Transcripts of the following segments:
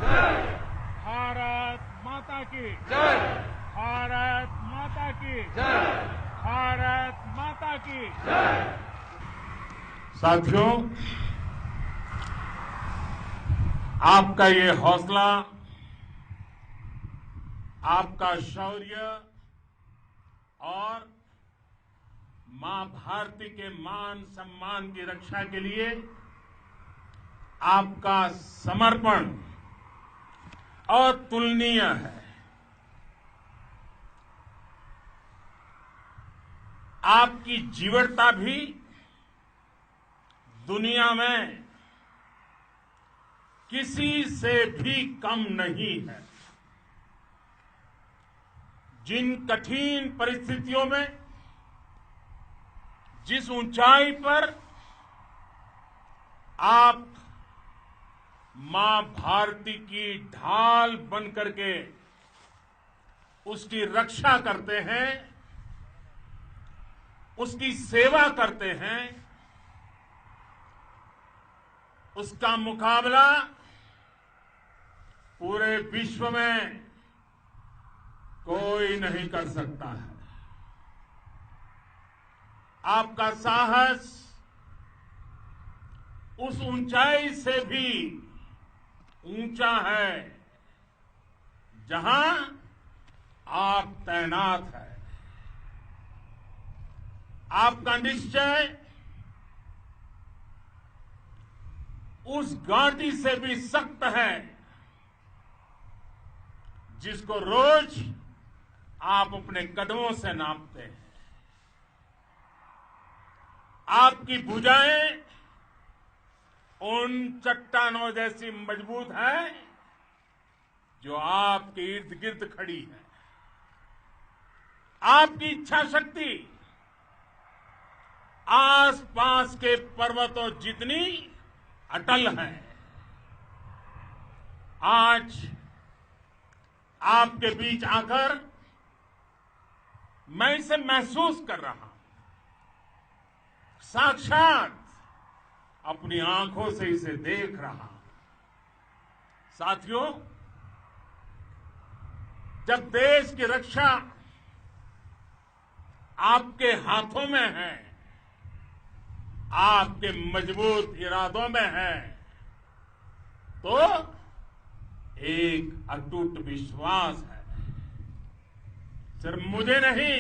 भारत माता की जय। भारत माता की जय। भारत माता की जय। साथियों, आपका ये हौसला, आपका शौर्य और मां भारती के मान सम्मान की रक्षा के लिए आपका समर्पण अतुलनीय है। आपकी जीवटता भी दुनिया में किसी से भी कम नहीं है। जिन कठिन परिस्थितियों में, जिस ऊंचाई पर आप मां भारती की ढाल बन करके उसकी रक्षा करते हैं, उसकी सेवा करते हैं, उसका मुकाबला पूरे विश्व में कोई नहीं कर सकता है। आपका साहस उस ऊंचाई से भी ऊंचा है जहां आप तैनात हैं। आपका निश्चय उस घाटी से भी सख्त है जिसको रोज आप अपने कदमों से नापते हैं। आपकी भुजाएं उन चट्टानों जैसी मजबूत है जो आपके इर्द गिर्द खड़ी है। आपकी इच्छा शक्ति आसपास के पर्वतों जितनी अटल है। आज आपके बीच आकर मैं इसे महसूस कर रहा हूं, साक्षात अपनी आंखों से इसे देख रहा हूं। साथियों, जब देश की रक्षा आपके हाथों में है, आपके मजबूत इरादों में है, तो एक अटूट विश्वास है। सिर्फ मुझे नहीं,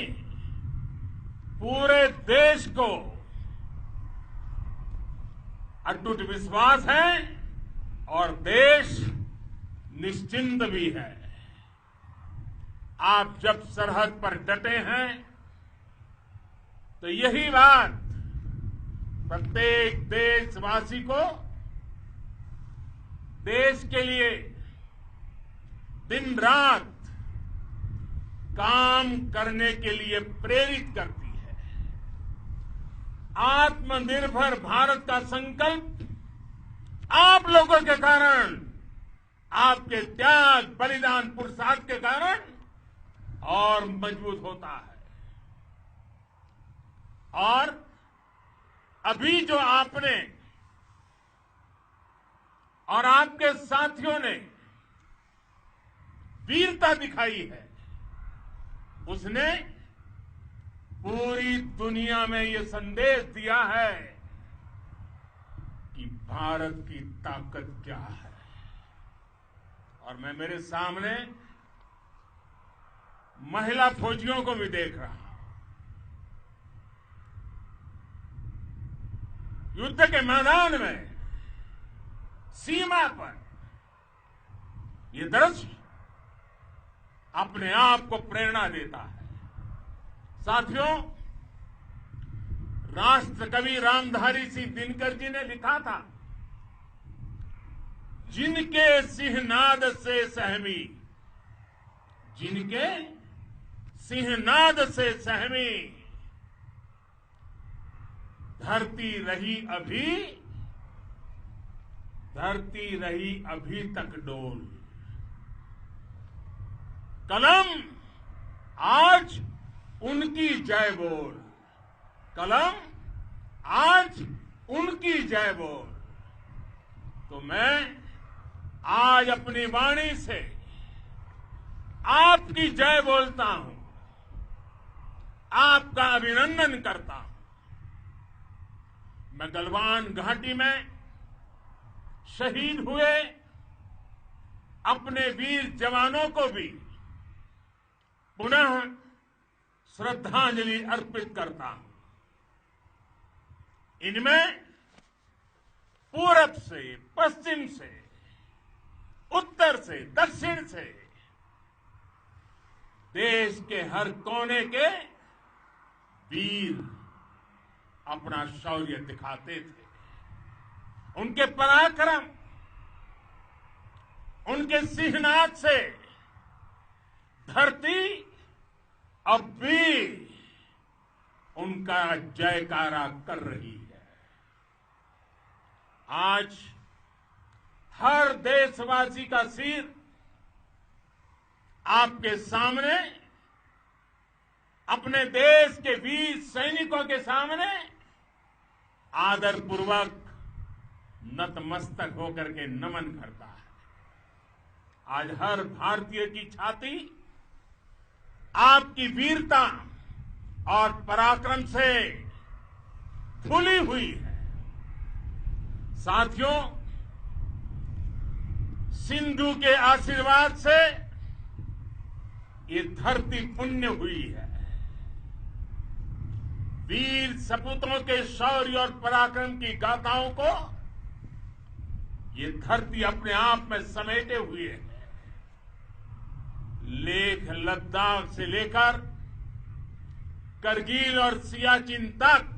पूरे देश को अटूट विश्वास है और देश निश्चिंत भी है। आप जब सरहद पर डटे हैं तो यही बात प्रत्येक देशवासी को देश के लिए दिन रात काम करने के लिए प्रेरित करती है। आत्मनिर्भर भारत का संकल्प आप लोगों के कारण, आपके त्याग, बलिदान, पुरुषार्थ के कारण और मजबूत होता है। और अभी जो आपने और आपके साथियों ने वीरता दिखाई है, उसने पूरी दुनिया में ये संदेश दिया है कि भारत की ताकत क्या है। और मैं मेरे सामने महिला फौजियों को भी देख रहा हूं। युद्ध के मैदान में, सीमा पर ये दृश्य अपने आप को प्रेरणा देता है। साथियों, राष्ट्रकवि रामधारी सिंह दिनकर जी ने लिखा था, जिनके सिंहनाद से सहमी, जिनके सिंहनाद से सहमी धरती रही अभी तक डोल। कलम आज उनकी जय बोल, कलम आज उनकी जय बोल। तो मैं आज अपनी वाणी से आपकी जय बोलता हूं, आपका अभिनंदन करता हूं। मैं गलवान घाटी में शहीद हुए अपने वीर जवानों को भी पुनः श्रद्धांजलि अर्पित करता हूं। इनमें पूरब से, पश्चिम से, उत्तर से, दक्षिण से देश के हर कोने के वीर अपना शौर्य दिखाते थे। उनके पराक्रम, उनके सिंहनाद से धरती अब भी उनका जयकारा कर रही है। आज हर देशवासी का सिर आपके सामने, अपने देश के वीर सैनिकों के सामने आदरपूर्वक नतमस्तक होकर के नमन करता है। आज हर भारतीय की छाती आपकी वीरता और पराक्रम से फूली हुई है। साथियों, सिंधु के आशीर्वाद से ये धरती पुण्य हुई है। वीर सपूतों के शौर्य और पराक्रम की गाथाओं को ये धरती अपने आप में समेटे हुए है। लेह लद्दाख से लेकर करगिल और सियाचिन तक,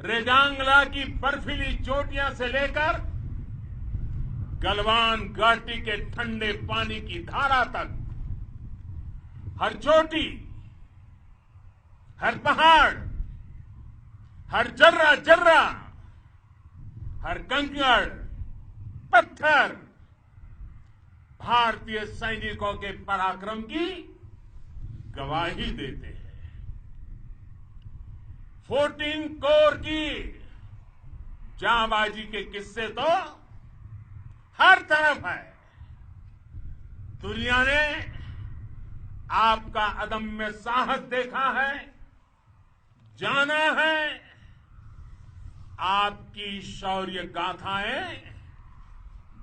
रेजांगला की बर्फीली चोटियां से लेकर गलवान घाटी के ठंडे पानी की धारा तक, हर चोटी, हर पहाड़, हर जर्रा जर्रा, हर कंकड़, पत्थर भारतीय सैनिकों के पराक्रम की गवाही देते हैं। 14 कोर की जांबाजी के किस्से तो हर तरफ है। दुनिया ने आपका अदम्य साहस देखा है, जाना है। आपकी शौर्य गाथाएं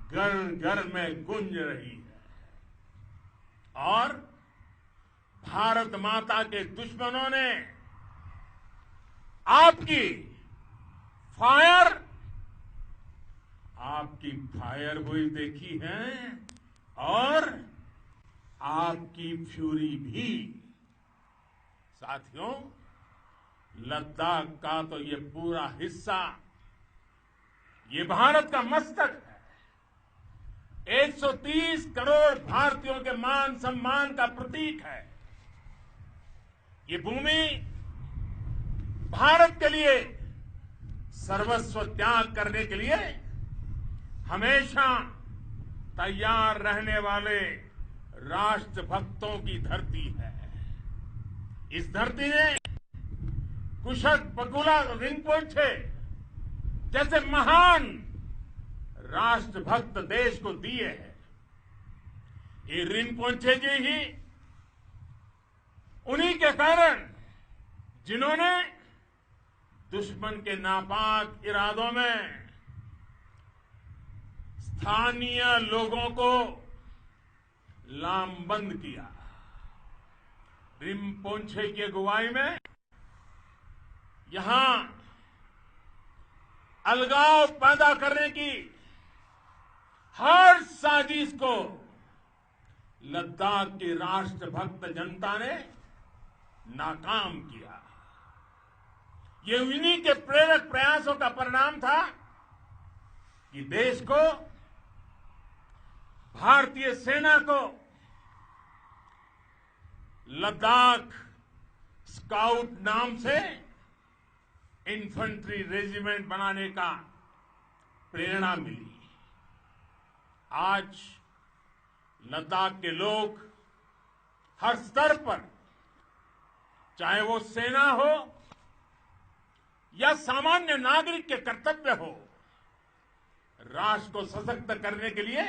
घर घर में गूंज रही है और भारत माता के दुश्मनों ने आपकी फायर हुई देखी है और आपकी फ्यूरी भी। साथियों, लद्दाख का तो ये पूरा हिस्सा ये भारत का मस्तक है। 130 करोड़ भारतीयों के मान सम्मान का प्रतीक है। ये भूमि भारत के लिए सर्वस्व त्याग करने के लिए हमेशा तैयार रहने वाले राष्ट्रभक्तों की धरती है। इस धरती ने कुशक बकुला रिनपोचे जैसे महान राष्ट्रभक्त देश को दिए हैं। ये रिनपोचे जी ही उन्हीं के कारण जिन्होंने दुश्मन के नापाक इरादों में स्थानीय लोगों को लामबंद किया। रिनपोचे की अगुवाई में यहां अलगाव पैदा करने की हर साजिश को लद्दाख की राष्ट्रभक्त जनता ने नाकाम किया। ये उन्हीं के प्रेरक प्रयासों का परिणाम था कि देश को, भारतीय सेना को लद्दाख स्काउट नाम से इन्फेंट्री रेजिमेंट बनाने का प्रेरणा मिली। आज लद्दाख के लोग हर स्तर पर, चाहे वो सेना हो या सामान्य नागरिक के कर्तव्य हो, राष्ट्र को सशक्त करने के लिए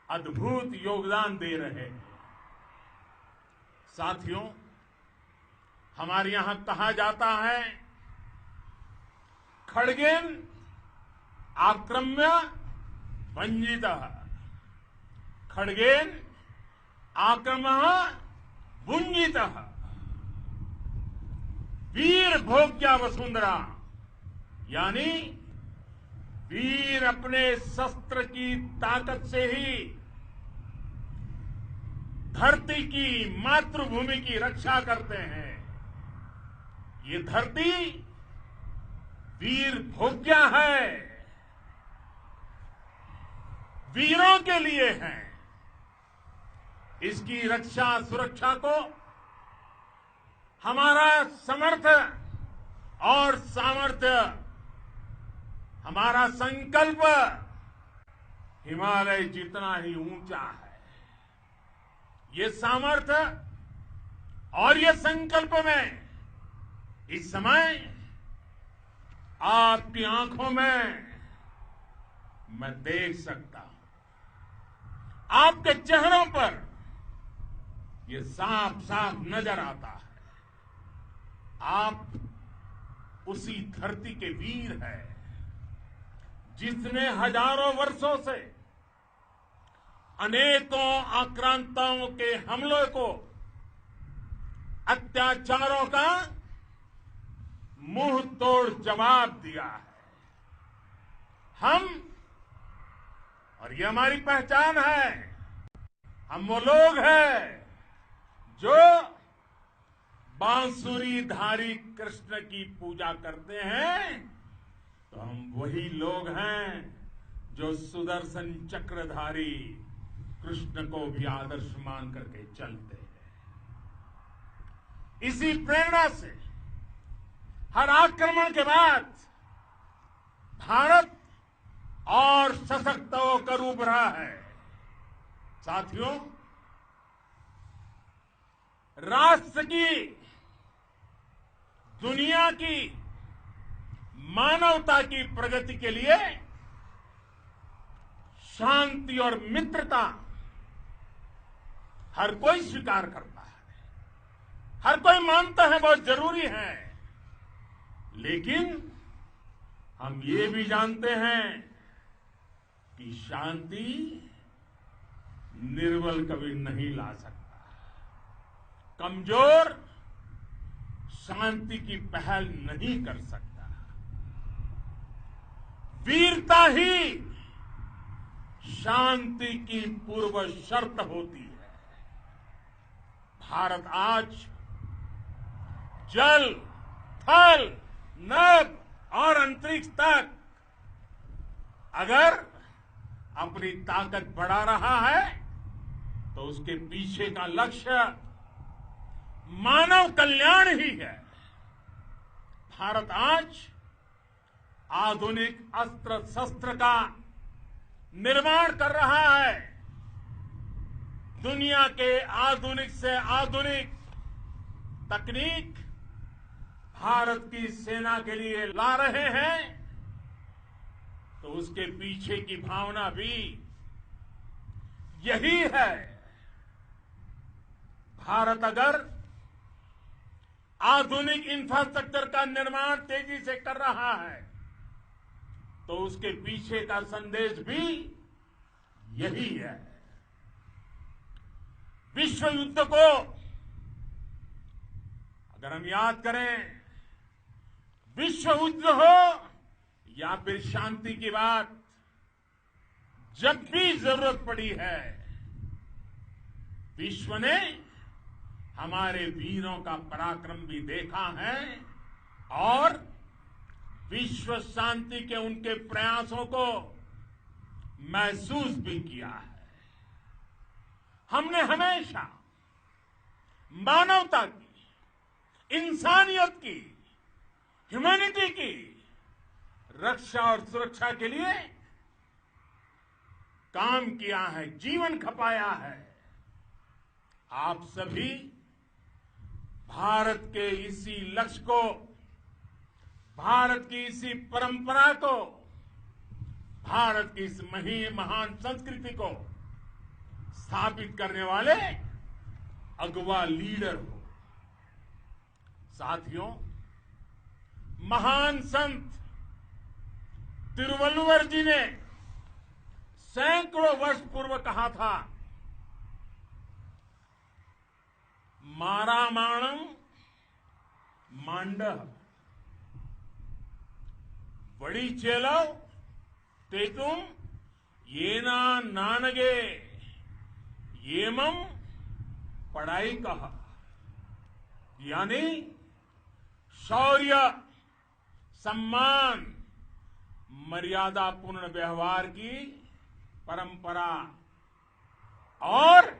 अद्भुत योगदान दे रहे हैं। साथियों, हमारे यहां कहा जाता है, खड्गेन आक्रम्य भंजितः, खड्गेन आक्रम्य भुंजितः, वीर भोग्या वसुंधरा, यानी वीर अपने शस्त्र की ताकत से ही धरती की, मातृभूमि की रक्षा करते हैं। ये धरती वीर भोग्या है, वीरों के लिए है। इसकी रक्षा सुरक्षा को हमारा समर्थ और सामर्थ्य, हमारा संकल्प हिमालय जितना ही ऊंचा है। ये सामर्थ्य और ये संकल्प में इस समय आपकी आंखों में मैं देख सकता हूं। आपके चेहरों पर ये साफ साफ नजर आता है। आप उसी धरती के वीर हैं जिसने हजारों वर्षों से अनेकों आक्रांताओं के हमलों को, अत्याचारों का मुंह तोड़ जवाब दिया है। हम, और ये हमारी पहचान है, हम वो लोग हैं जो बांसुरीधारी कृष्ण की पूजा करते हैं, तो हम वही लोग हैं जो सुदर्शन चक्रधारी कृष्ण को भी आदर्श मान करके चलते हैं। इसी प्रेरणा से हर आक्रमण के बाद भारत और सशक्त होकर उभरा है। साथियों, राष्ट्र की, दुनिया की, मानवता की प्रगति के लिए शांति और मित्रता हर कोई स्वीकार करता है, हर कोई मानता है बहुत जरूरी है। लेकिन हम ये भी जानते हैं कि शांति निर्बल कभी नहीं ला सकता। कमजोर शांति की पहल नहीं कर सकता। वीरता ही शांति की पूर्व शर्त होती है। भारत आज जल, थल, नभ और अंतरिक्ष तक अगर अपनी ताकत बढ़ा रहा है तो उसके पीछे का लक्ष्य मानव कल्याण ही है। भारत आज आधुनिक अस्त्र शस्त्र का निर्माण कर रहा है। दुनिया के आधुनिक से आधुनिक तकनीक भारत की सेना के लिए ला रहे हैं, तो उसके पीछे की भावना भी यही है। भारत अगर आधुनिक इंफ्रास्ट्रक्चर का निर्माण तेजी से कर रहा है तो उसके पीछे का संदेश भी यही है। विश्व युद्ध को अगर हम याद करें, विश्व युद्ध हो या फिर शांति की बात, जब भी जरूरत पड़ी है विश्व ने हमारे वीरों का पराक्रम भी देखा है और विश्व शांति के उनके प्रयासों को महसूस भी किया है। हमने हमेशा मानवता की, इंसानियत की, ह्यूमैनिटी की रक्षा और सुरक्षा के लिए काम किया है, जीवन खपाया है। आप सभी भारत के इसी लक्ष्य को, भारत की इसी परंपरा को भारत की इस महान संस्कृति को स्थापित करने वाले अगवा लीडर हो। साथियों, महान संत तिरुवल्लुवर जी ने सैकड़ों वर्ष पूर्व कहा था, मारामाणम मांडह वड़ी चेलो तेतुम येना नानगे येमम पढ़ाई कहा। यानी शौर्य, सम्मान, मर्यादापूर्ण व्यवहार की परंपरा और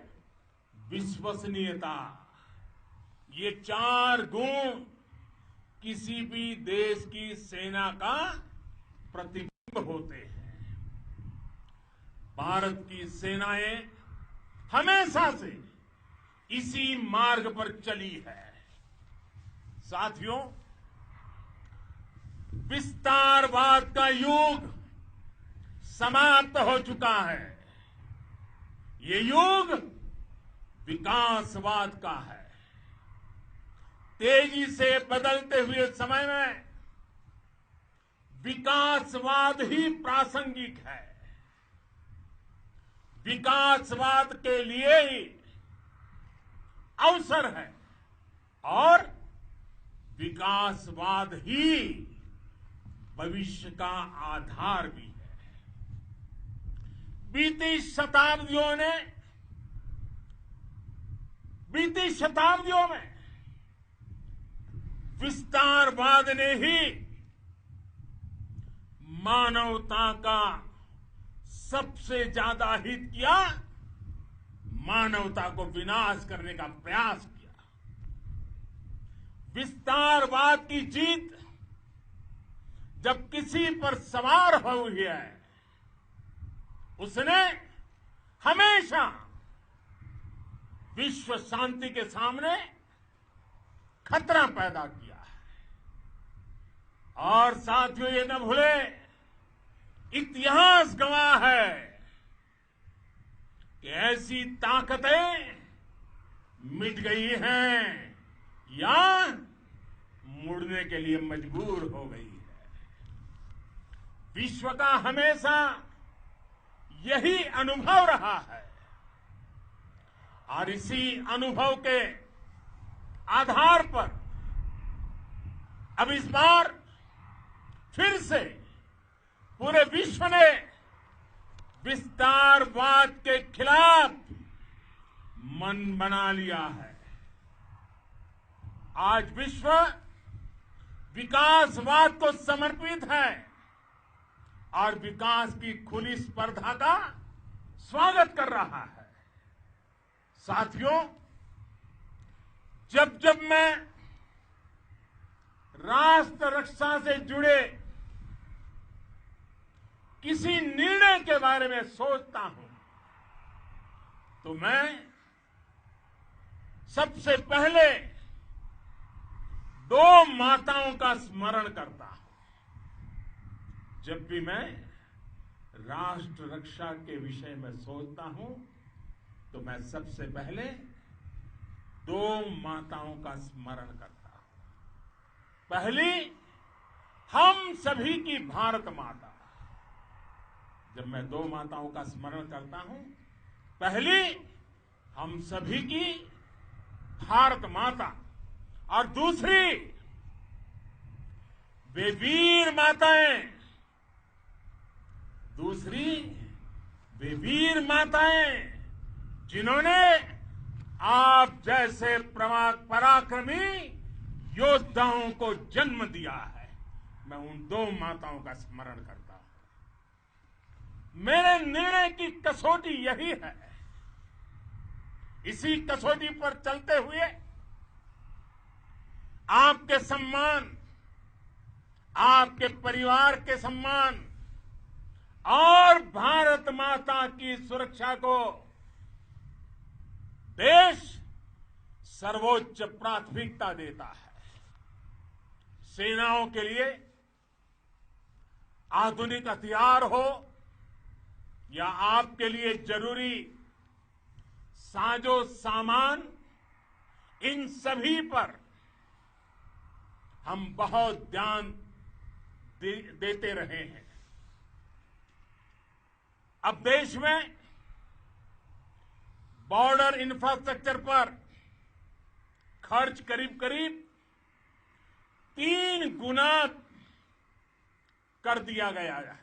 विश्वसनीयता, ये 4 गुण किसी भी देश की सेना का प्रतिबिंब होते हैं। भारत की सेनाएं हमेशा से इसी मार्ग पर चली है। साथियों, विस्तारवाद का युग समाप्त हो चुका है। ये युग विकासवाद का है। तेजी से बदलते हुए समय में विकासवाद ही प्रासंगिक है। विकासवाद के लिए ही अवसर है और विकासवाद ही भविष्य का आधार भी है। बीती शताब्दियों में विस्तारवाद ने ही मानवता का सबसे ज्यादा हित किया, मानवता को विनाश करने का प्रयास किया। विस्तारवाद की जीत जब किसी पर सवार हुई है, उसने हमेशा विश्व शांति के सामने खतरा पैदा किया है। और साथियों, ये न भूले, इतिहास गवाह है कि ऐसी ताकतें मिट गई हैं या मुड़ने के लिए मजबूर हो गई है। विश्व का हमेशा यही अनुभव रहा है और इसी अनुभव के आधार पर अब इस बार फिर से पूरे विश्व ने विस्तारवाद के खिलाफ मन बना लिया है। आज विश्व विकासवाद को समर्पित है और विकास की खुली स्पर्धा का स्वागत कर रहा है। साथियों, जब जब मैं राष्ट्र रक्षा से जुड़े किसी निर्णय के बारे में सोचता हूं तो मैं सबसे पहले 2 माताओं का स्मरण करता हूं। जब भी मैं राष्ट्र रक्षा के विषय में सोचता हूं तो मैं सबसे पहले 2 माताओं का स्मरण करता हूं। पहली, हम सभी की भारत माता। जब मैं 2 माताओं का स्मरण करता हूं, पहली हम सभी की भारत माता और दूसरी वे वीर माताएं, जिन्होंने आप जैसे पराक्रमी योद्धाओं को जन्म दिया है। मैं उन 2 माताओं का स्मरण करता हूं। मेरे निर्णय की कसौटी यही है। इसी कसौटी पर चलते हुए आपके सम्मान, आपके परिवार के सम्मान और भारत माता की सुरक्षा को देश सर्वोच्च प्राथमिकता देता है। सेनाओं के लिए आधुनिक हथियार हो या आपके लिए जरूरी साजो सामान, इन सभी पर हम बहुत ध्यान देते रहे हैं। अब देश में बॉर्डर इंफ्रास्ट्रक्चर पर खर्च करीब करीब 3 गुना कर दिया गया है।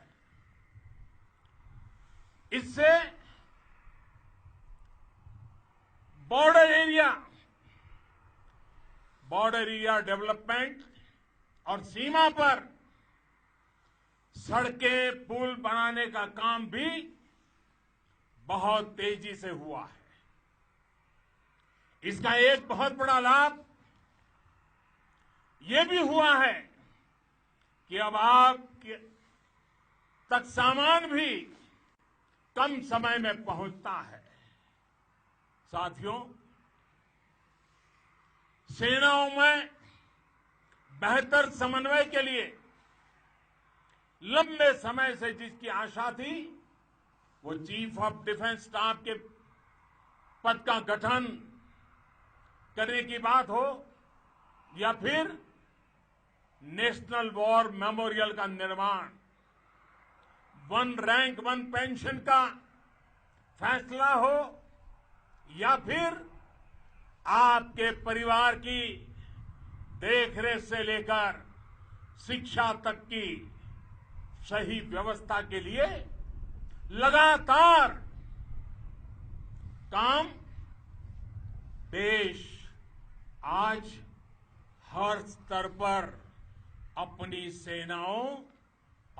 इससे बॉर्डर एरिया डेवलपमेंट और सीमा पर सड़कें, पुल बनाने का काम भी बहुत तेजी से हुआ है। इसका एक बहुत बड़ा लाभ ये भी हुआ है कि अब आप तक सामान भी कम समय में पहुंचता है। साथियों, सेनाओं में बेहतर समन्वय के लिए लंबे समय से जिसकी आशा थी, वो चीफ ऑफ डिफेंस स्टाफ के पद का गठन करने की बात हो या फिर नेशनल वॉर मेमोरियल का निर्माण, 1 रैंक 1 पेंशन का फैसला हो या फिर आपके परिवार की देखरेख से लेकर शिक्षा तक की सही व्यवस्था के लिए लगातार काम, देश आज हर स्तर पर अपनी सेनाओं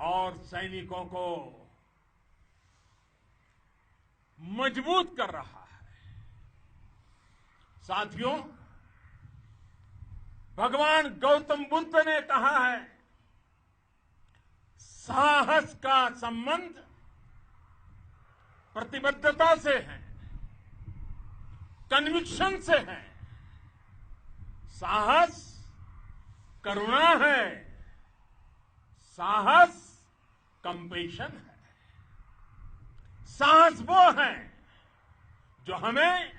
और सैनिकों को मजबूत कर रहा है। साथियों, भगवान गौतम बुद्ध ने कहा है, साहस का संबंध प्रतिबद्धता से है, कन्विक्शन से है। साहस करुणा है, साहस कंपैशन है। साहस वो है जो हमें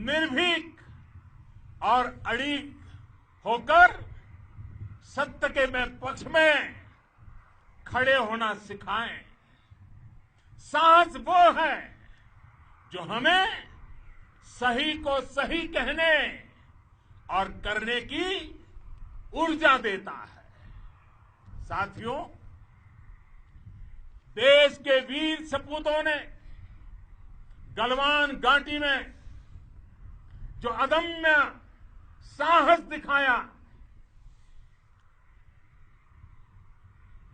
निर्भीक और अड़िग होकर सत्य के पक्ष में खड़े होना सिखाएं। साहस वो है जो हमें सही को सही कहने और करने की ऊर्जा देता है। साथियों, देश के वीर सपूतों ने गलवान घाटी में जो अदम्य साहस दिखाया,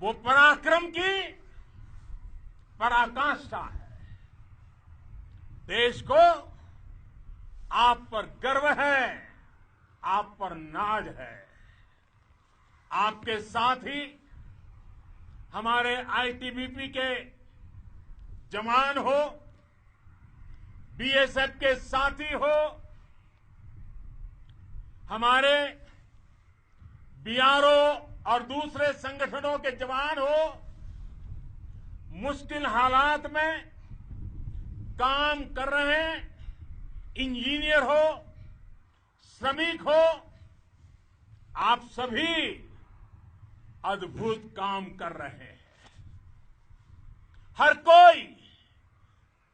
वो पराक्रम की पराकाष्ठा है। देश को आप पर गर्व है, आप पर नाज है। आपके साथ ही हमारे आईटीबीपी के जवान हो, बीएसएफ के साथी हो, हमारे बीआरओ और दूसरे संगठनों के जवान हो, मुश्किल हालात में काम कर रहे इंजीनियर हो, श्रमिक हो, आप सभी अद्भुत काम कर रहे हैं। हर कोई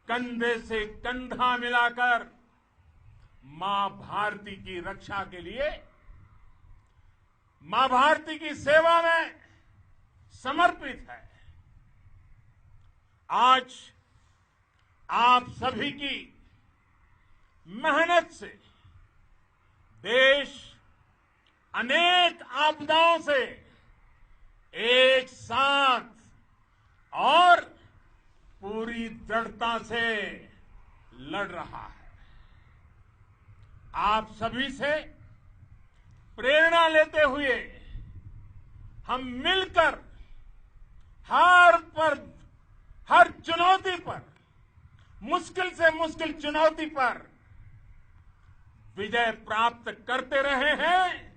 कंधे से कंधा मिलाकर मां भारती की रक्षा के लिए, मां भारती की सेवा में समर्पित है। आज आप सभी की मेहनत से देश अनेक आपदाओं से एक साथ और पूरी दृढ़ता से लड़ रहा है। आप सभी से प्रेरणा लेते हुए हम मिलकर हर चुनौती पर, मुश्किल से मुश्किल चुनौती पर विजय प्राप्त करते रहे हैं,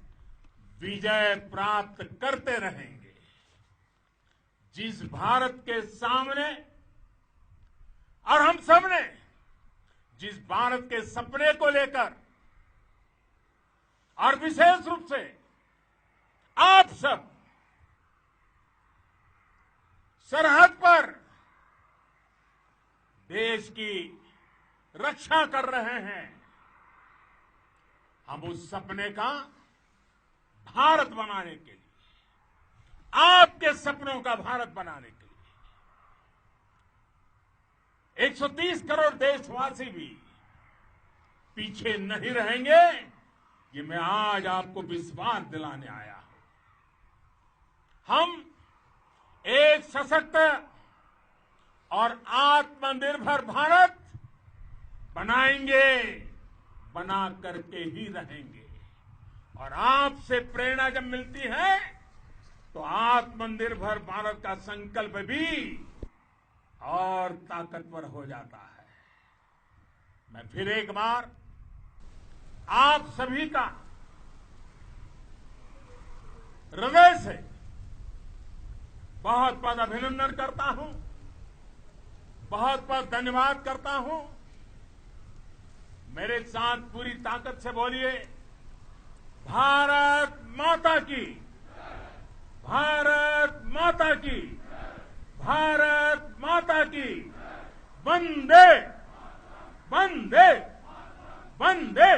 विजय प्राप्त करते रहेंगे। जिस भारत के सामने और हम सब ने जिस भारत के सपने को लेकर और विशेष रूप से आप सब सरहद पर देश की रक्षा कर रहे हैं, हम उस सपने का भारत बनाने के लिए, आपके सपनों का भारत बनाने के लिए 130 करोड़ देशवासी भी पीछे नहीं रहेंगे, ये मैं आज आपको विश्वास दिलाने आया हूं। हम एक सशक्त और आत्मनिर्भर भारत बनाएंगे, बना करके ही रहेंगे। और आपसे प्रेरणा जब मिलती है तो आत्मनिर्भर भारत का संकल्प भी और ताकतवर हो जाता है। मैं फिर एक बार आप सभी का हृदय से बहुत बहुत अभिनंदन करता हूं, बहुत बहुत धन्यवाद करता हूं। मेरे साथ पूरी ताकत से बोलिए, भारत माता की, भारत माता की, भारत माता की, वंदे वंदे वंदे।